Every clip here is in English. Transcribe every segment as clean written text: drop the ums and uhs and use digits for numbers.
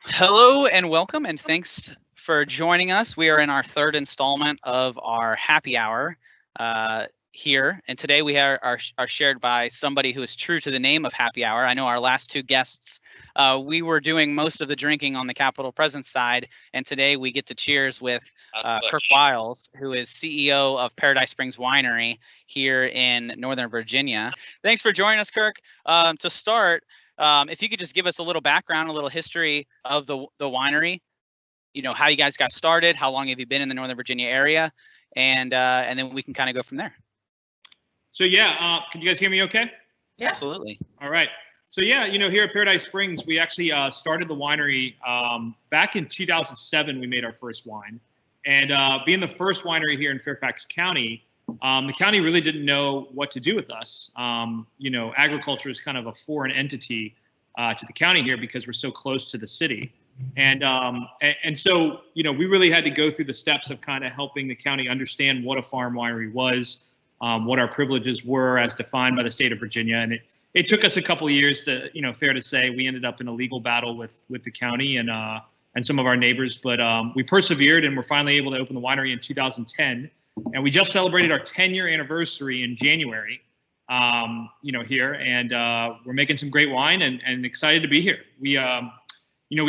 Hello and welcome, and thanks for joining us. We are in our third installment of our happy hour here, and today we are shared by somebody who is true to the name of happy hour. I know our last two guests, we were doing most of the drinking on the Capital Presence side, and today we get to cheers with Kirk Wiles, who is CEO of Paradise Springs Winery here in Northern Virginia. Thanks for joining us, Kirk. To start, if you could just give us a little background, a little history of the winery, how you guys got started, how long have you been in the Northern Virginia area, and then we can kind of go from there. So yeah, can you guys hear me okay? Yeah. Absolutely. All right. So yeah, here at Paradise Springs, we actually started the winery back in 2007. We made our first wine, and being the first winery here in Fairfax County, the county really didn't know what to do with us. Agriculture is kind of a foreign entity to the county here because we're so close to the city. And so, we really had to go through the steps of kind of helping the county understand what a farm winery was, what our privileges were as defined by the state of Virginia. And it took us a couple of years to, fair to say, we ended up in a legal battle with the county and some of our neighbors. But we persevered and we're finally able to open the winery in 2010. And we just celebrated our 10-year anniversary in January, here. And we're making some great wine and excited to be here. We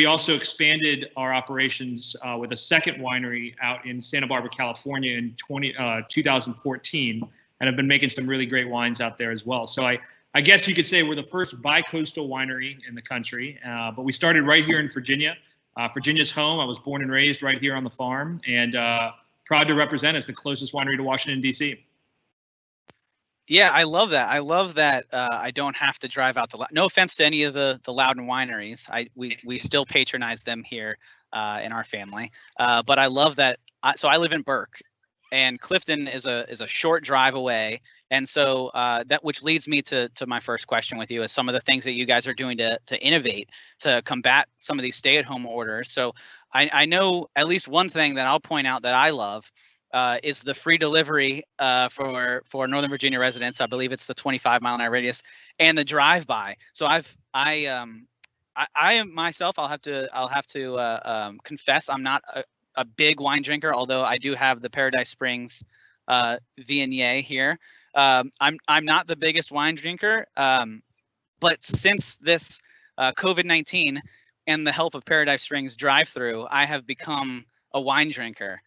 also expanded our operations with a second winery out in Santa Barbara, California in 2014, and have been making some really great wines out there as well. So I guess you could say we're the first bi-coastal winery in the country, but we started right here in Virginia. Virginia's home. I was born and raised right here on the farm, and proud to represent as the closest winery to Washington, D.C. Yeah, I love that. I love that I don't have to drive out to. No offense to any of the Loudon wineries. We still patronize them here in our family. But I love that. So I live in Burke, and Clifton is a short drive away. And so that which leads me to my first question with you is some of the things that you guys are doing to innovate to combat some of these stay-at-home orders. So I know at least one thing that I'll point out that I love. Is the free delivery for Northern Virginia residents. I believe it's the 25-mile-an-hour radius and the drive-by. So I myself, I'll have to confess I'm not a big wine drinker, although I do have the Paradise Springs Viognier here. I'm not the biggest wine drinker, but since this COVID-19 and the help of Paradise Springs drive-through, I have become a wine drinker.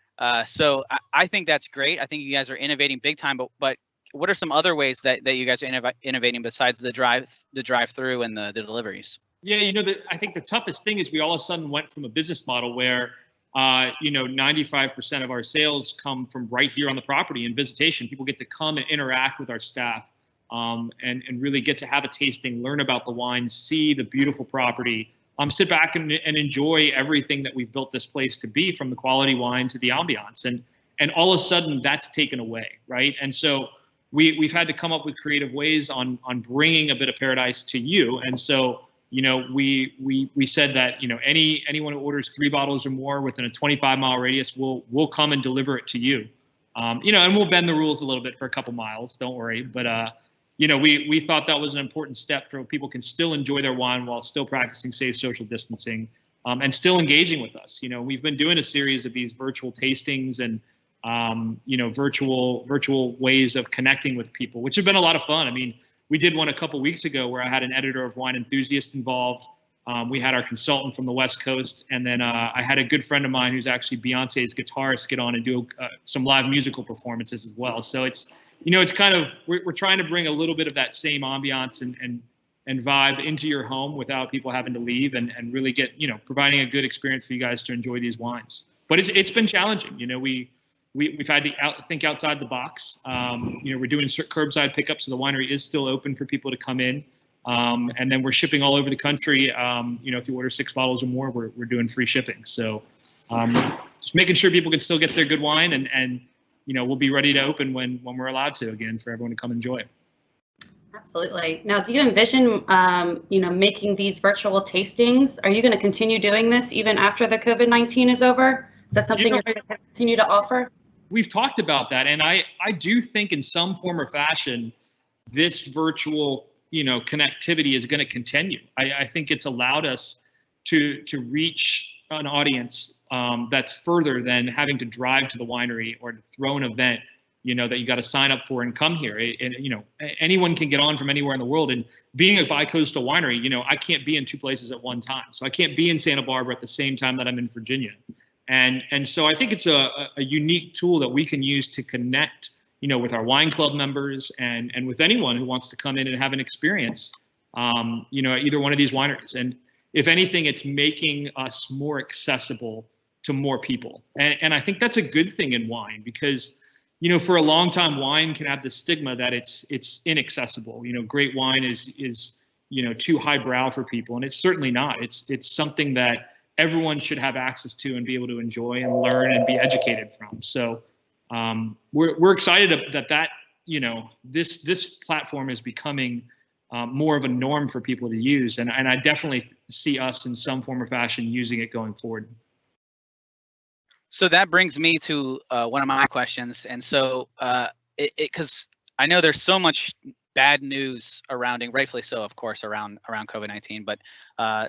So I think that's great. I think you guys are innovating big time. But what are some other ways that you guys are innovating besides the drive-through and the deliveries? Yeah, I think the toughest thing is we all of a sudden went from a business model where 95% of our sales come from right here on the property and visitation. People get to come and interact with our staff and really get to have a tasting, learn about the wine, see the beautiful property. Sit back and enjoy everything that we've built this place to be, from the quality wine to the ambiance, and all of a sudden that's taken away, right? And so we've had to come up with creative ways on bringing a bit of paradise to you. And so we said that anyone who orders 3 bottles or more within a 25-mile radius, we'll come and deliver it to you, and we'll bend the rules a little bit for a couple miles. Don't worry, but. We thought that was an important step so people can still enjoy their wine while still practicing safe social distancing and still engaging with us. We've been doing a series of these virtual tastings and, virtual ways of connecting with people, which have been a lot of fun. I mean, we did one a couple weeks ago where I had an editor of Wine Enthusiast involved. We had our consultant from the West Coast, and then I had a good friend of mine who's actually Beyonce's guitarist get on and do some live musical performances as well. So it's kind of, we're trying to bring a little bit of that same ambiance and vibe into your home without people having to leave, and really get, providing a good experience for you guys to enjoy these wines. But it's been challenging. We've had to think outside the box. We're doing curbside pickup, so the winery is still open for people to come in. And then we're shipping all over the country. If you order 6 bottles or more, we're doing free shipping. So just making sure people can still get their good wine, and we'll be ready to open when we're allowed to again for everyone to come enjoy. Absolutely. Now, do you envision, making these virtual tastings? Are you going to continue doing this even after the COVID-19 is over? Is that something you're going to continue to offer? We've talked about that, and I do think in some form or fashion, this virtual connectivity is going to continue. I think it's allowed us to reach an audience that's further than having to drive to the winery or to throw an event, that you got to sign up for and come here. And anyone can get on from anywhere in the world. And being a bi-coastal winery, I can't be in two places at one time. So I can't be in Santa Barbara at the same time that I'm in Virginia. And so I think it's a unique tool that we can use to connect, with our wine club members and with anyone who wants to come in and have an experience, at either one of these wineries. And if anything, it's making us more accessible to more people. And I think that's a good thing in wine because, for a long time, wine can have the stigma that it's inaccessible. Great wine is too highbrow for people, and it's certainly not. It's something that everyone should have access to and be able to enjoy and learn and be educated from. So we're excited that this platform is becoming more of a norm for people to use, and I definitely see us in some form or fashion using it going forward. So that brings me to one of my questions, and so because I know there's so much bad news surrounding, rightfully so, of course, around COVID-19, but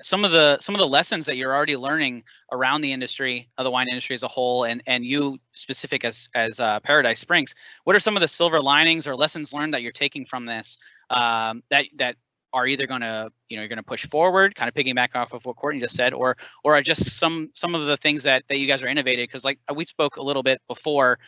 some of the lessons that you're already learning around the industry, the wine industry as a whole, and you specific as Paradise Springs, what are some of the silver linings or lessons learned that you're taking from this that are either going to, you're going to push forward, kind of piggyback off of what Courtney just said, or are just some of the ththings that you guys are innovating? Because like we spoke a little bit before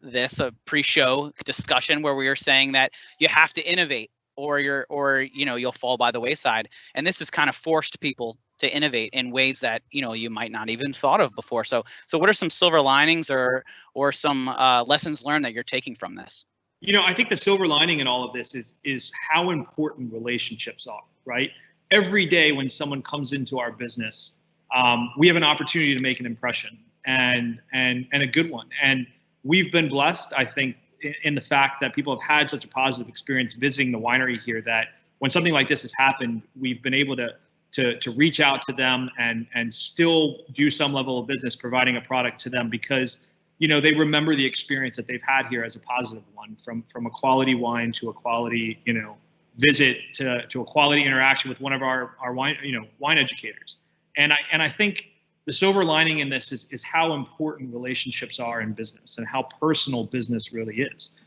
this pre-show discussion where we were saying that you have to innovate or you'll fall by the wayside. And this has kind of forced people to innovate in ways that, you might not even thought of before. So what are some silver linings or some lessons learned that you're taking from this? I think the silver lining in all of this is how important relationships are, right? Every day when someone comes into our business, we have an opportunity to make an impression and a good one. And we've been blessed, I think, in the fact that people have had such a positive experience visiting the winery here that when something like this has happened, we've been able to reach out to them and still do some level of business providing a product to them because they remember the experience that they've had here as a positive one, from a quality wine to a quality, visit to a quality interaction with one of our wine educators. And I think the silver lining in this is how important relationships are in business and how personal business really is.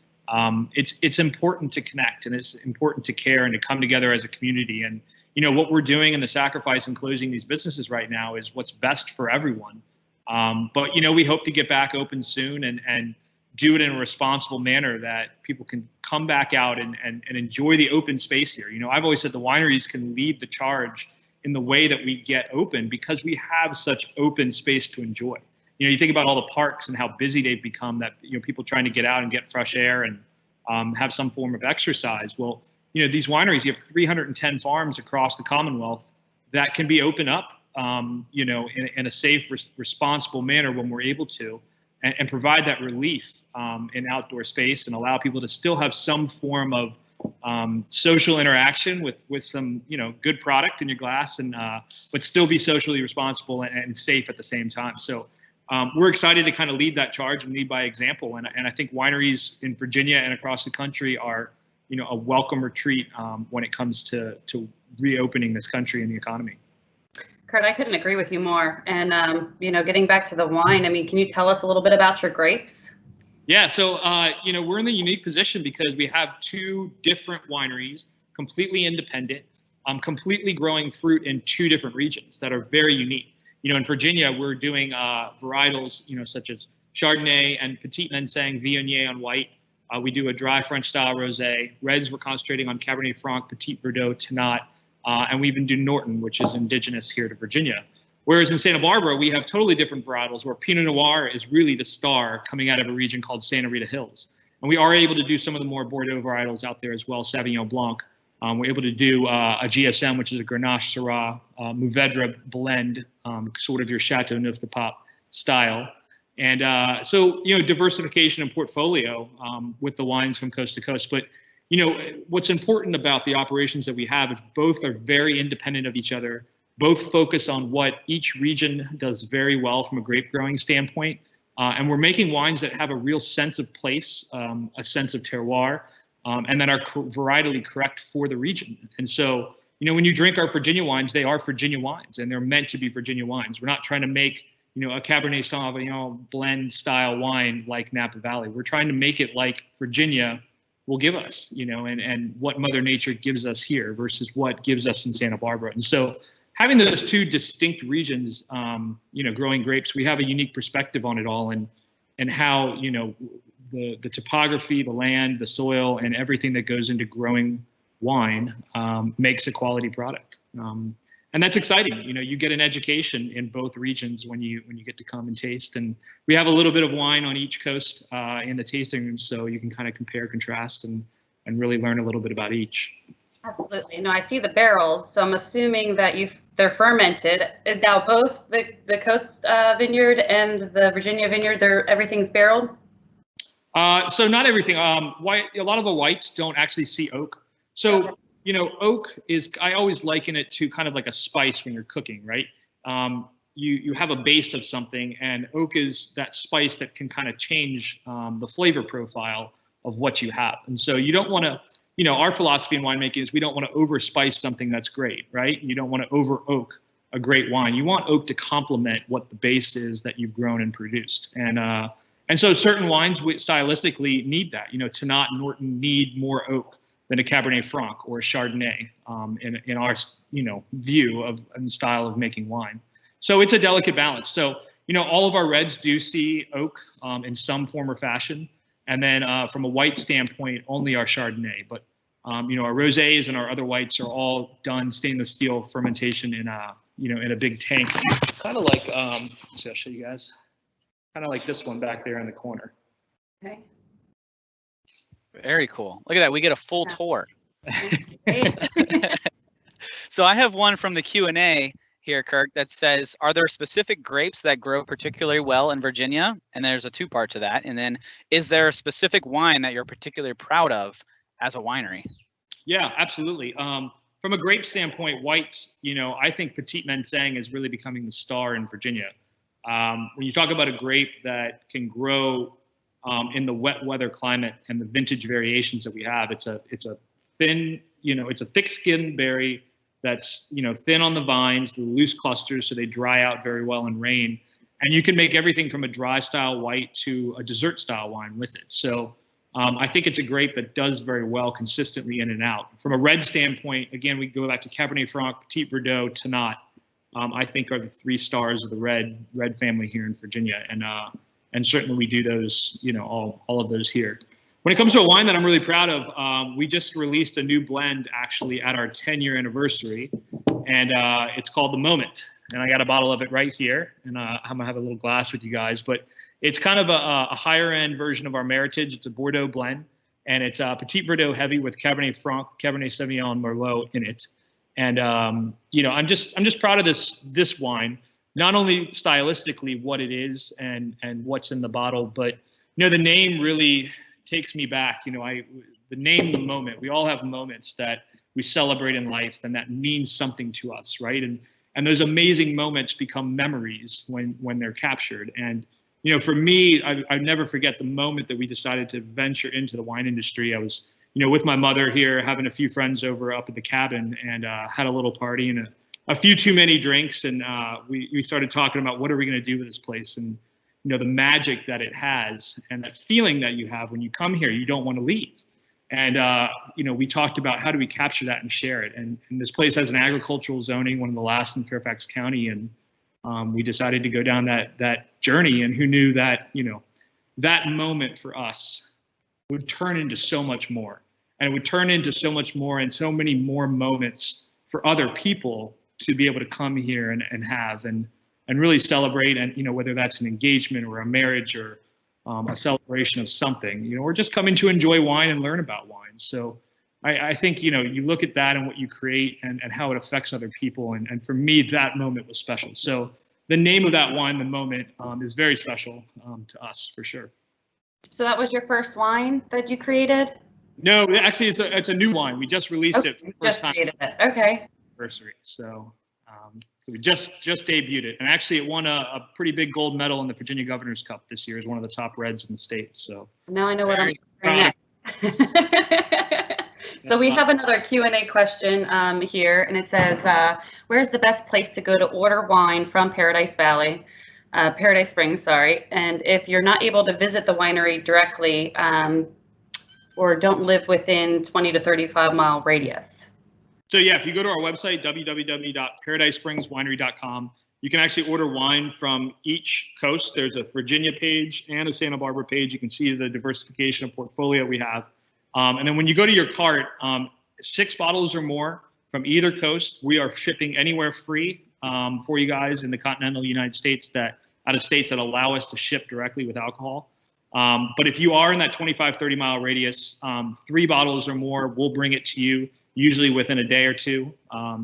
It's important to connect and it's important to care and to come together as a community. And what we're doing in the sacrifice and closing these businesses right now is what's best for everyone. But we hope to get back open soon and do it in a responsible manner that people can come back out and enjoy the open space here. I've always said the wineries can lead the charge in the way that we get open because we have such open space to enjoy. You think about all the parks and how busy they've become that, people trying to get out and get fresh air and have some form of exercise. Well, these wineries, you have 310 farms across the Commonwealth that can be open up in a safe, responsible manner when we're able to, and provide that relief in outdoor space and allow people to still have some form of social interaction with some good product in your glass, and but still be socially responsible and safe at the same time. So we're excited to kind of lead that charge and lead by example. And I think wineries in Virginia and across the country are a welcome retreat when it comes to reopening this country and the economy. Kurt, I couldn't agree with you more. And, getting back to the wine, can you tell us a little bit about your grapes? Yeah, so, we're in the unique position because we have two different wineries, completely independent, completely growing fruit in two different regions that are very unique. In Virginia, we're doing varietals, such as Chardonnay and Petit Manseng Viognier on white. We do a dry French style rosé. Reds, we're concentrating on Cabernet Franc, Petit Verdot, Tannat. And we even do Norton, which is indigenous here to Virginia. Whereas in Santa Barbara, we have totally different varietals where Pinot Noir is really the star coming out of a region called Santa Rita Hills. And we are able to do some of the more Bordeaux varietals out there as well, Sauvignon Blanc. We're able to do a GSM, which is a Grenache Syrah, Mourvedre blend, sort of your Chateau Neuf de Pape style. And so, diversification and portfolio with the wines from coast to coast. But what's important about the operations that we have is both are very independent of each other, both focus on what each region does very well from a grape growing standpoint. And we're making wines that have a real sense of place, a sense of terroir, and that are varietally correct for the region. And so, when you drink our Virginia wines, they are Virginia wines, and they're meant to be Virginia wines. We're not trying to make, a Cabernet Sauvignon blend style wine like Napa Valley. We're trying to make it like Virginia will give us, and what Mother Nature gives us here versus what gives us in Santa Barbara. And so having those two distinct regions, growing grapes, we have a unique perspective on it all, and how, the topography, the land, the soil, and everything that goes into growing wine makes a quality product. And that's exciting. You get an education in both regions when you get to come and taste. And we have a little bit of wine on each coast in the tasting room, so you can kind of compare, contrast, and really learn a little bit about each. Absolutely. No, I see the barrels, so I'm assuming that they're fermented. Now both the Coast Vineyard and the Virginia Vineyard, everything's barreled? So not everything. White, a lot of the whites don't actually see oak. So, oak is, I always liken it to kind of like a spice when you're cooking, right? You have a base of something, and oak is that spice that can kind of change the flavor profile of what you have. And so you don't want to, our philosophy in winemaking is we don't want to overspice something that's great, right? You don't want to over oak a great wine. You want oak to complement what the base is that you've grown and produced. And so certain wines stylistically need that. Tannat and Norton need more oak than a Cabernet Franc or a Chardonnay in our view of and style of making wine. So it's a delicate balance. So all of our reds do see oak in some form or fashion, and then from a white standpoint, only our Chardonnay. But our rosés and our other whites are all done stainless steel fermentation in a big tank, kind of like so I'll show you guys, kind of like this one back there in the corner. Okay. Very cool. Look at that. We get a full tour. So I have one from the Q&A here, Kirk, that says, are there specific grapes that grow particularly well in Virginia? And there's a two-part to that. And then is there a specific wine that you're particularly proud of as a winery? Yeah, absolutely. From a grape standpoint, whites, I think Petit Manseng is really becoming the star in Virginia. When you talk about a grape that can grow in the wet weather climate and the vintage variations that we have, it's a thin, it's a thick-skinned berry that's, thin on the vines, the loose clusters, so they dry out very well in rain. And you can make everything from a dry style white to a dessert style wine with it. So I think it's a grape that does very well consistently in and out. From a red standpoint, again, we go back to Cabernet Franc, Petit Verdot, Tannat. I think are the 3 stars of the red family here in Virginia. And certainly we do those, all of those here. When it comes to a wine that I'm really proud of, we just released a new blend actually at our 10-year anniversary, and it's called The Moment. And I got a bottle of it right here, and I'm gonna have a little glass with you guys. But it's kind of a higher end version of our Meritage. It's a Bordeaux blend, and it's Petit Verdot heavy with Cabernet Franc, Cabernet Sauvignon, and Merlot in it. And I'm just proud of this wine. Not only stylistically what it is and what's in the bottle, but the name really takes me back. The name, The Moment. We all have moments that we celebrate in life and that means something to us, right? And those amazing moments become memories when they're captured. And for me, I never forget the moment that we decided to venture into the wine industry. I was with my mother here, having a few friends over up at the cabin, and had a little party and a few too many drinks, and we started talking about what are we going to do with this place, and the magic that it has, and that feeling that you have when you come here, you don't want to leave. And we talked about how do we capture that and share it. And this place has an agricultural zoning, one of the last in Fairfax County, and we decided to go down that journey. And who knew that that moment for us would turn into so much more, and it would turn into so much more and so many more moments for other people to be able to come here and have and really celebrate. And whether that's an engagement or a marriage or a celebration of something, we're just coming to enjoy wine and learn about wine. So I think you look at that and what you create and how it affects other people, and for me that moment was special. So the name of that wine, The Moment, is very special to us for sure. So that was your first wine that you created? No, actually it's a new wine. We just released it for the first time. Created it. Okay. Anniversary. So we just debuted it, and actually it won a pretty big gold medal in the Virginia Governor's Cup this year as one of the top reds in the state. So now I know what I'm doing next. So we have another Q&A question here, and it says, where's the best place to go to order wine from Paradise Springs, sorry. And if you're not able to visit the winery directly or don't live within 20 to 35 mile radius. So yeah, if you go to our website, www.paradisespringswinery.com, you can actually order wine from each coast. There's a Virginia page and a Santa Barbara page. You can see the diversification of portfolio we have. And then when you go to your cart, 6 bottles or more from either coast, we are shipping anywhere free for you guys in the continental United States out of states that allow us to ship directly with alcohol. But if you are in that 25, 30 mile radius, 3 bottles or more, we'll bring it to you, usually within a day or two,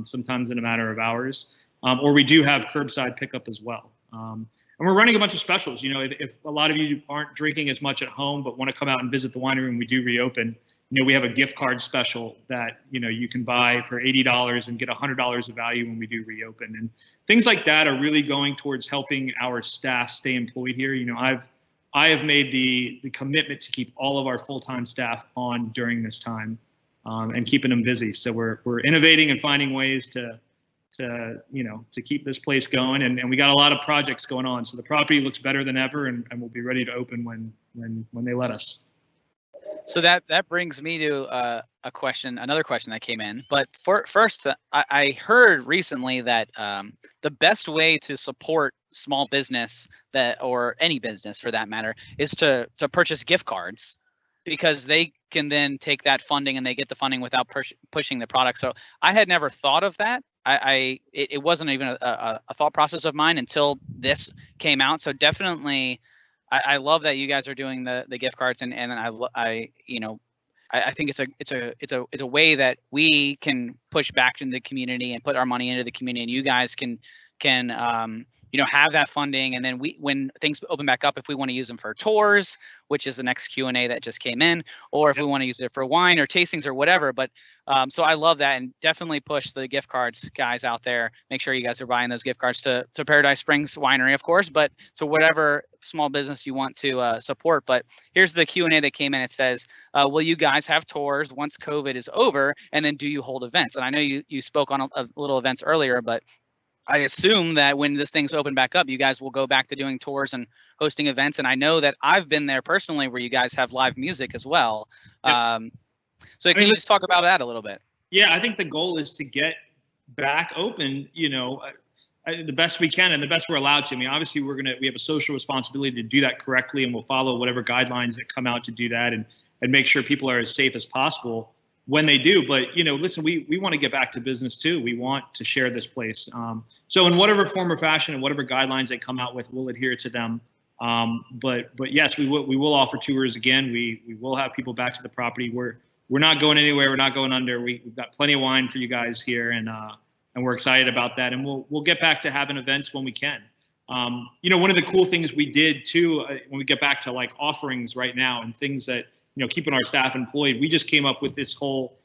sometimes in a matter of hours. Or we do have curbside pickup as well. And we're running a bunch of specials. You know, if a lot of you aren't drinking as much at home, but want to come out and visit the winery when we do reopen, you know, we have a gift card special that, you know, you can buy for $80 and get $100 of value when we do reopen. And things like that are really going towards helping our staff stay employed here. You know, I have made the commitment to keep all of our full-time staff on during this time and keeping them busy. So we're innovating and finding ways to keep this place going, and we got a lot of projects going on. So the property looks better than ever, and we'll be ready to open when they let us. So that brings me to another question that came in. But first, I heard recently that the best way to support small business or any business for that matter is to purchase gift cards, because they can then take that funding and they get the funding without pushing the product. So I had never thought of that. It wasn't even a thought process of mine until this came out. So definitely, I love that you guys are doing the gift cards, and I think it's a way that we can push back into the community and put our money into the community, and you guys can have that funding. And then when things open back up, if we want to use them for tours, which is the next Q&A that just came in, or if we want to use it for wine or tastings or whatever. But so I love that, and definitely push the gift cards, guys out there. Make sure you guys are buying those gift cards to Paradise Springs Winery, of course, but to whatever small business you want to support. But here's the Q&A that came in. It says, will you guys have tours once COVID is over? And then do you hold events? And I know you spoke on a little events earlier, but I assume that when this thing's open back up, you guys will go back to doing tours and hosting events. And I know that I've been there personally where you guys have live music as well. Yep. So can you just talk about that a little bit? Yeah, I think the goal is to get back open, the best we can and the best we're allowed to. I mean, obviously we have a social responsibility to do that correctly, and we'll follow whatever guidelines that come out to do that and make sure people are as safe as possible when they do. But, listen, we want to get back to business too. We want to share this place. So in whatever form or fashion and whatever guidelines they come out with, we'll adhere to them. But yes, we will offer tours again. We will have people back to the property. We're not going anywhere. We're not going under. We've got plenty of wine for you guys here, and we're excited about that. And we'll get back to having events when we can. One of the cool things we did too, when we get back to like offerings right now and things that, keeping our staff employed, we just came up with this whole,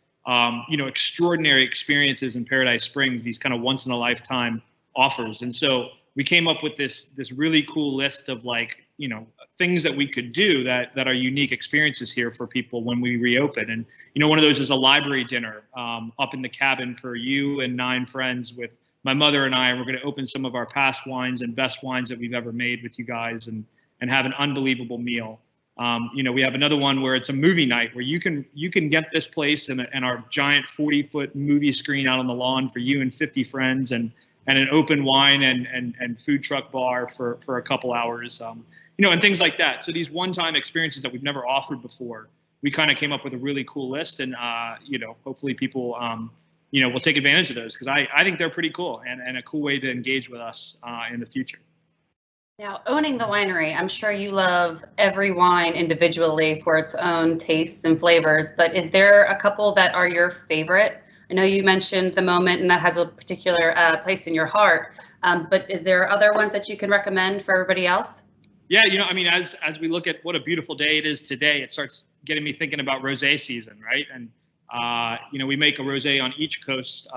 extraordinary experiences in Paradise Springs, these kind of once in a lifetime offers. And so we came up with this really cool list of things that we could do that are unique experiences here for people when we reopen. And, one of those is a library dinner up in the cabin for you and 9 friends with my mother and I. And we're going to open some of our past wines and best wines that we've ever made with you guys and have an unbelievable meal. We have another one where it's a movie night where you can get this place and our giant 40-foot movie screen out on the lawn for you and 50 friends and an open wine and food truck bar for a couple hours, and things like that. So these one-time experiences that we've never offered before, we kind of came up with a really cool list, and hopefully people will take advantage of those, because I think they're pretty cool and a cool way to engage with us in the future. Now, owning the winery, I'm sure you love every wine individually for its own tastes and flavors, but is there a couple that are your favorite? I know you mentioned the Moment, and that has a particular place in your heart, but is there other ones that you can recommend for everybody else? Yeah, as we look at what a beautiful day it is today, it starts getting me thinking about rosé season, right? And we make a rosé on each coast.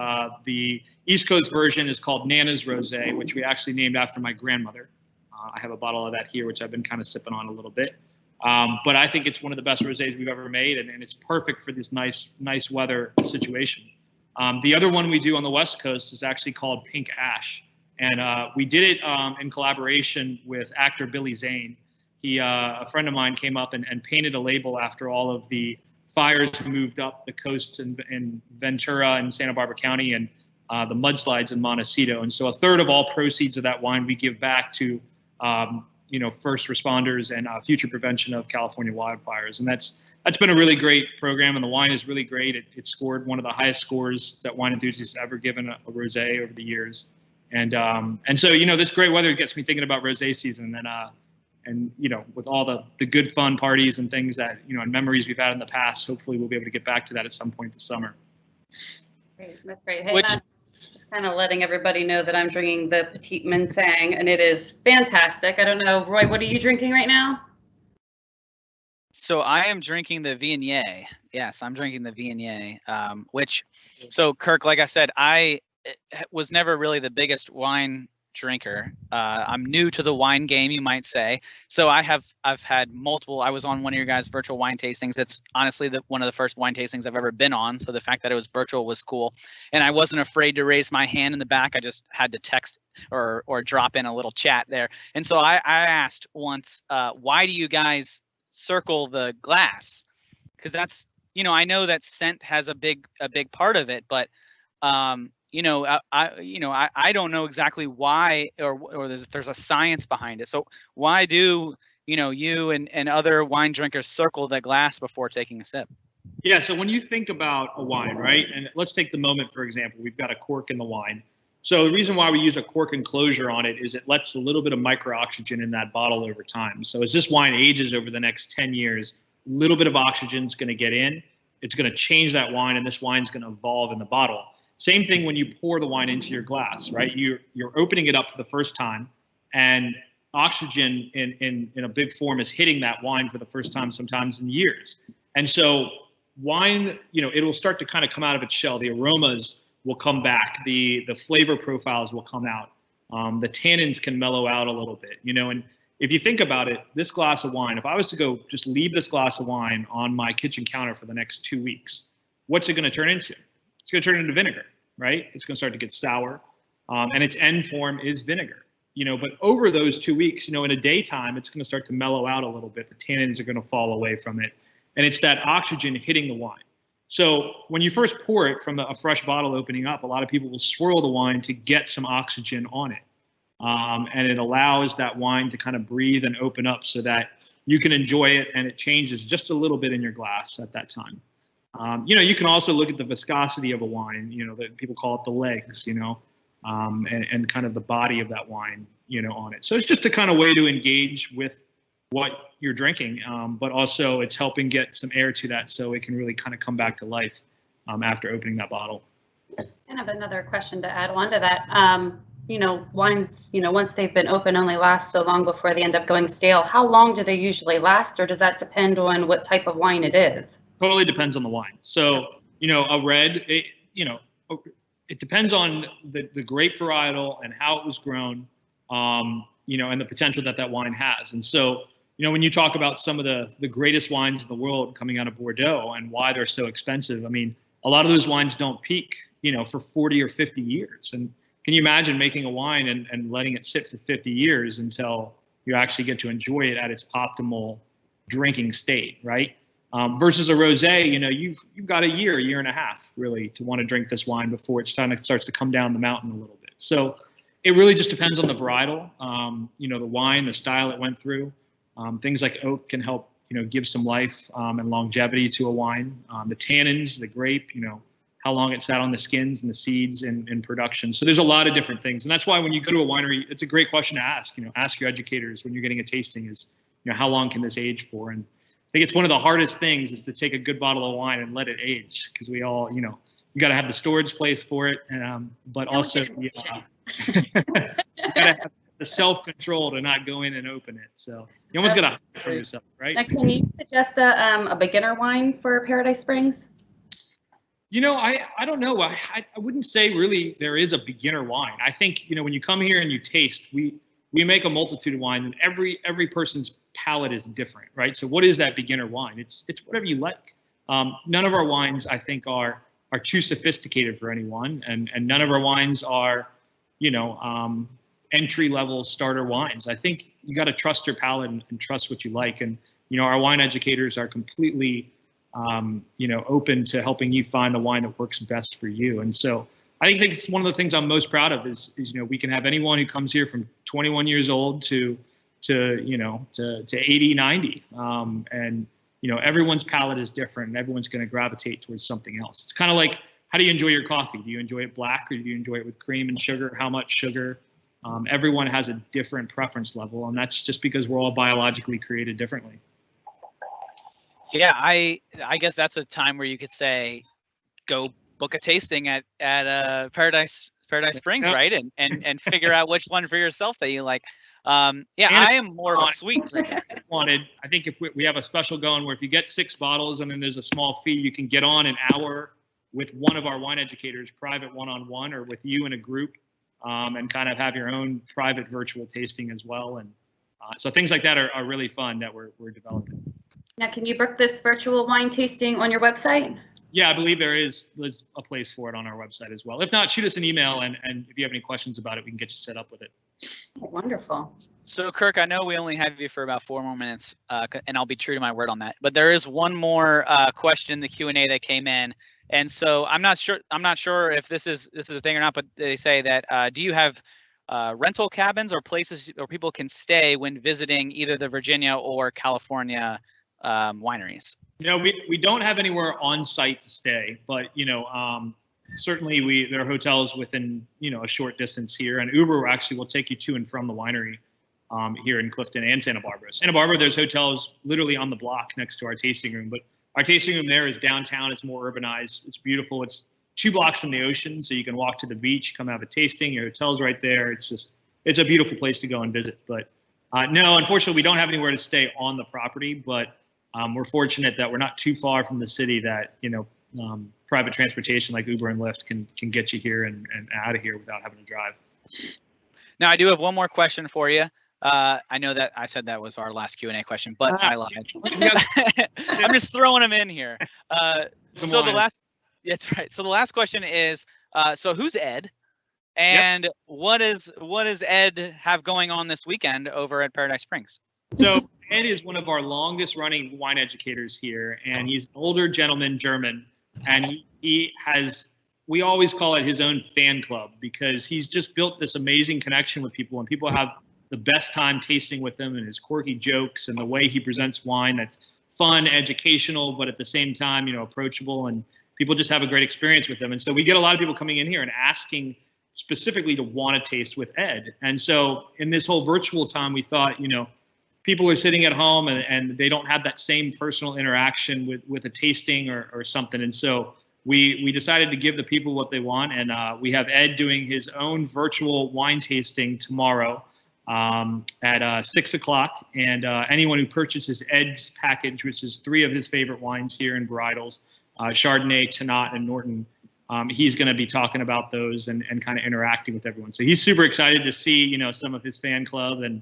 The East Coast version is called Nana's Rosé, which we actually named after my grandmother. I have a bottle of that here, which I've been kind of sipping on a little bit. But I think it's one of the best rosés we've ever made, and it's perfect for this nice weather situation. The other one we do on the West Coast is actually called Pink Ash, and we did it in collaboration with actor Billy Zane. A friend of mine came up and painted a label after all of the fires moved up the coast in Ventura and Santa Barbara County, and the mudslides in Montecito. And so a third of all proceeds of that wine we give back to first responders and future prevention of California wildfires. And that's been a really great program, and the wine is really great. It scored one of the highest scores that wine enthusiasts ever given a rosé over the years. And so this great weather gets me thinking about rosé season, and with all the good fun parties and things that and memories we've had in the past, hopefully we'll be able to get back to that at some point this summer. Great, that's great. Hey, just kind of letting everybody know that I'm drinking the Petit Manseng, and it is fantastic. I don't know, Roy, what are you drinking right now? So I am drinking the Viognier. Yes, I'm drinking the Viognier, so Kirk, like I said, I was never really the biggest wine drinker. I'm new to the wine game, you might say. So I've had multiple. I was on one of your guys' virtual wine tastings. It's honestly one of the first wine tastings I've ever been on. So the fact that it was virtual was cool, and I wasn't afraid to raise my hand in the back. I just had to text or drop in a little chat there. And so I asked once, why do you guys circle the glass? Because that's I know that scent has a big part of it, but I don't know exactly why or if there's a science behind it. So why do you and other wine drinkers circle the glass before taking a sip? Yeah, so when you think about a wine, right, and let's take the moment, for example, we've got a cork in the wine. So the reason why we use a cork enclosure on it is it lets a little bit of micro-oxygen in that bottle over time. So as this wine ages over the next 10 years, a little bit of oxygen is going to get in. It's going to change that wine, and this wine's going to evolve in the bottle. Same thing when you pour the wine into your glass, right? You're opening it up for the first time, and oxygen in a big form is hitting that wine for the first time, sometimes in years. And so wine, it'll start to kind of come out of its shell. The aromas will come back. The flavor profiles will come out. The tannins can mellow out a little bit, and if you think about it, this glass of wine, if I was to go just leave this glass of wine on my kitchen counter for the next 2 weeks, what's it going to turn into? It's going to turn into vinegar, right? It's going to start to get sour, and its end form is vinegar, but over those 2 weeks, in a daytime, it's going to start to mellow out a little bit. The tannins are going to fall away from it, and it's that oxygen hitting the wine. So when you first pour it from a fresh bottle opening up, a lot of people will swirl the wine to get some oxygen on it. And it allows that wine to kind of breathe and open up so that you can enjoy it, and it changes just a little bit in your glass at that time. You can also look at the viscosity of a wine, that people call it the legs, and kind of the body of that wine, on it. So it's just a kind of way to engage with what you're drinking, but also it's helping get some air to that so it can really kind of come back to life after opening that bottle. Kind of another question to add on to that. Wines, once they've been open, only last so long before they end up going stale. How long do they usually last, or does that depend on what type of wine it is? Totally depends on the wine. So, a red, it depends on the grape varietal and how it was grown, and the potential that wine has. And so, when you talk about some of the greatest wines in the world coming out of Bordeaux and why they're so expensive, I mean, a lot of those wines don't peak, for 40 or 50 years. And can you imagine making a wine and letting it sit for 50 years until you actually get to enjoy it at its optimal drinking state, right? Versus a rosé, you've got a year and a half really to want to drink this wine before it starts to come down the mountain a little bit. So it really just depends on the varietal, the wine, the style it went through. Things like oak can help, give some life and longevity to a wine. The tannins, the grape, how long it sat on the skins and the seeds in production. So there's a lot of different things. And that's why when you go to a winery, it's a great question to ask, ask your educators when you're getting a tasting is, how long can this age for? And I think it's one of the hardest things is to take a good bottle of wine and let it age, because we all, you got to have the storage place for it, but also you got to have the self-control to not go in and open it. So you almost got to hide it from yourself, right? Now, can you suggest a beginner wine for Paradise Springs? I don't know. I wouldn't say really there is a beginner wine. I think, when you come here and you taste, we make a multitude of wine, and every person's palate is different, right? So what is that beginner wine? It's whatever you like. None of our wines, I think, are too sophisticated for anyone, and none of our wines are, entry level starter wines. I think you got to trust your palate and trust what you like. And our wine educators are completely open to helping you find the wine that works best for you. And so I think it's one of the things I'm most proud of is we can have anyone who comes here from 21 years old to 80, 90. And everyone's palate is different, and everyone's going to gravitate towards something else. It's kind of like, how do you enjoy your coffee? Do you enjoy it black, or do you enjoy it with cream and sugar? How much sugar? Everyone has a different preference level, and that's just because we're all biologically created differently. Yeah, I guess that's a time where you could say, go book a tasting at Paradise Springs, right? And figure out which one for yourself that you like. I am more of a sweet drinker. I think if we have a special going where if you get 6 bottles and then there's a small fee, you can get on an hour with one of our wine educators, private one-on-one, or with you in a group, and kind of have your own private virtual tasting as well. And so things like that are really fun that we're developing. Now, can you book this virtual wine tasting on your website? Yeah, I believe there's a place for it on our website as well. If not, shoot us an email, and if you have any questions about it, we can get you set up with it. Wonderful. So, Kirk, I know we only have you for about 4 more minutes, and I'll be true to my word on that. But there is one more question in the Q&A that came in, and so I'm not sure if this is a thing or not. But they say that do you have rental cabins or places where people can stay when visiting either the Virginia or California wineries? No, we don't have anywhere on site to stay, but certainly there are hotels within a short distance here, and Uber actually will take you to and from the winery here in Clifton and Santa Barbara. Santa Barbara, there's hotels literally on the block next to our tasting room, but our tasting room there is downtown. It's more urbanized. It's beautiful. It's 2 blocks from the ocean, so you can walk to the beach, come have a tasting. Your hotel's right there. It's a beautiful place to go and visit. But no, unfortunately, we don't have anywhere to stay on the property, but we're fortunate that we're not too far from the city that, private transportation like Uber and Lyft can get you here and out of here without having to drive. Now, I do have one more question for you. I know that I said that was our last Q&A question, but I lied. I'm just throwing them in here. That's right. So the last question is, so who's Ed? And what does Ed have going on this weekend over at Paradise Springs? So Ed is one of our longest running wine educators here, and he's an older gentleman, German, and we always call it his own fan club, because he's just built this amazing connection with people, and people have the best time tasting with him, and his quirky jokes and the way he presents wine that's fun, educational, but at the same time, approachable, and people just have a great experience with him. And so we get a lot of people coming in here and asking specifically to want to taste with Ed. And so in this whole virtual time, we thought, people are sitting at home and they don't have that same personal interaction with a tasting or something. And so we decided to give the people what they want. And we have Ed doing his own virtual wine tasting tomorrow at 6 o'clock. And anyone who purchases Ed's package, which is 3 of his favorite wines here in varietals, Chardonnay, Tannat, and Norton, he's going to be talking about those and kind of interacting with everyone. So he's super excited to see, some of his fan club, and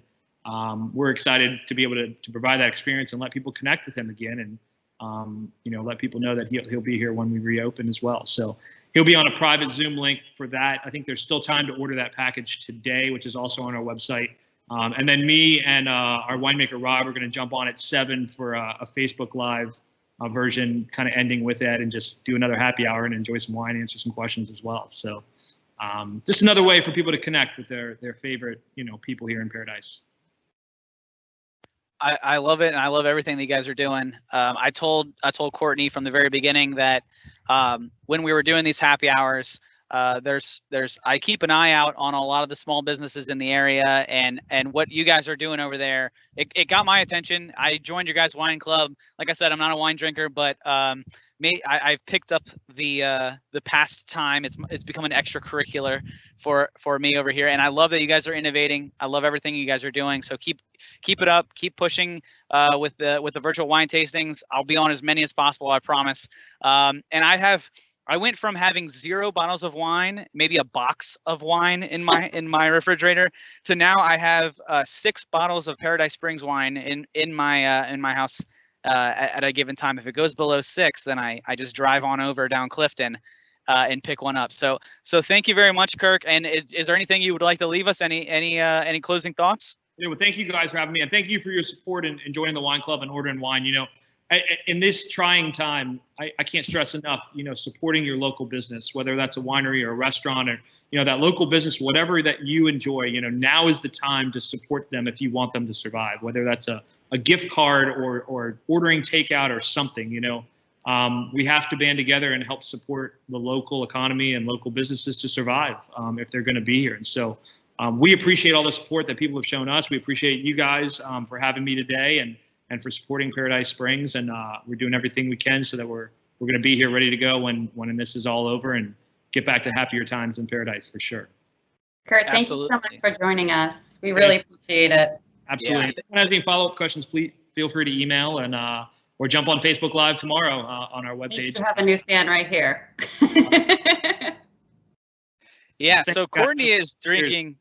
we're excited to be able to provide that experience and let people connect with him again, and let people know that he'll be here when we reopen as well. So he'll be on a private Zoom link for that. I think there's still time to order that package today, which is also on our website. And then me and our winemaker Rob are going to jump on at 7 for a Facebook Live version, kind of ending with that, and just do another happy hour and enjoy some wine, answer some questions as well. So just another way for people to connect with their favorite people here in Paradise. I love it, and I love everything that you guys are doing. I told Courtney from the very beginning that when we were doing these happy hours, I keep an eye out on a lot of the small businesses in the area, and what you guys are doing over there. It got my attention. I joined your guys' wine club. Like I said, I'm not a wine drinker, but I've picked up the pastime. It's become an extracurricular for me over here, and I love that you guys are innovating. I love everything you guys are doing. So keep it up. Keep pushing with the virtual wine tastings. I'll be on as many as possible, I promise. And I have I went from having 0 bottles of wine, maybe a box of wine in my refrigerator, to now I have 6 bottles of Paradise Springs wine in my house at a given time. If it goes below 6, then I just drive on over down Clifton and pick one up. So thank you very much, Kirk. And is there anything you would like to leave us? Any closing thoughts? Yeah, well, thank you guys for having me, and thank you for your support and joining the wine club and ordering wine. In this trying time, I can't stress enough, supporting your local business, whether that's a winery or a restaurant or, that local business, whatever that you enjoy, now is the time to support them if you want them to survive, whether that's a gift card or ordering takeout or something, we have to band together and help support the local economy and local businesses to survive if they're going to be here. And so we appreciate all the support that people have shown us. We appreciate you guys for having me today and for supporting Paradise Springs, and we're doing everything we can so that we're going to be here ready to go when this is all over and get back to happier times in Paradise for sure. Kurt, thank you so much for joining us. We really appreciate it. Absolutely. Yeah. If anyone has any follow-up questions, please feel free to email and or jump on Facebook Live tomorrow on our webpage. You have a new fan right here. Yeah. So Courtney is drinking.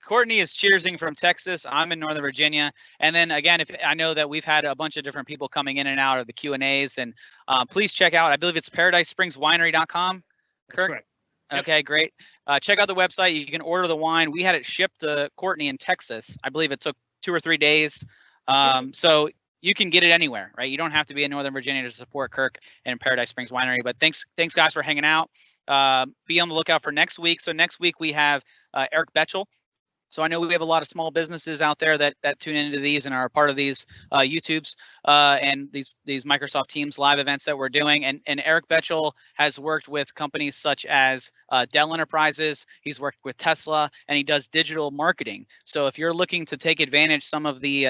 Courtney is cheersing from Texas. I'm in Northern Virginia. And then again, if I know that we've had a bunch of different people coming in and out of the Q&As, and please check out, I believe it's paradisespringswinery.com. Kirk? Correct. Okay, great. Check out the website. You can order the wine. We had it shipped to Courtney in Texas. I believe it took 2 or 3 days. So you can get it anywhere, right? You don't have to be in Northern Virginia to support Kirk and Paradise Springs Winery. But thanks guys for hanging out. Be on the lookout for next week. So next week we have Eric Betchel. So I know we have a lot of small businesses out there that tune into these and are a part of these YouTubes and these Microsoft Teams live events that we're doing. And Eric Betchel has worked with companies such as Dell Enterprises. He's worked with Tesla, and he does digital marketing. So if you're looking to take advantage some of the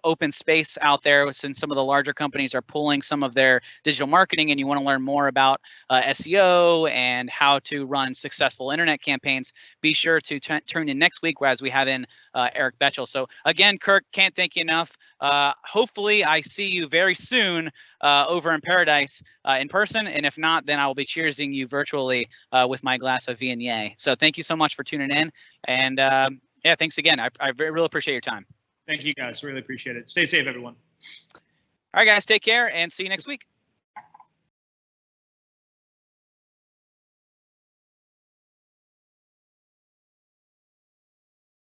open space out there, since some of the larger companies are pulling some of their digital marketing, and you want to learn more about SEO and how to run successful internet campaigns, be sure to tune in next week as we have in Eric Betchel. So again, Kirk, can't thank you enough. Hopefully I see you very soon over in Paradise in person. And if not, then I will be cheersing you virtually with my glass of Viognier. So thank you so much for tuning in. And yeah, thanks again. I really appreciate your time. Thank you guys. Really appreciate it. Stay safe, everyone. All right, guys, take care and see you next week.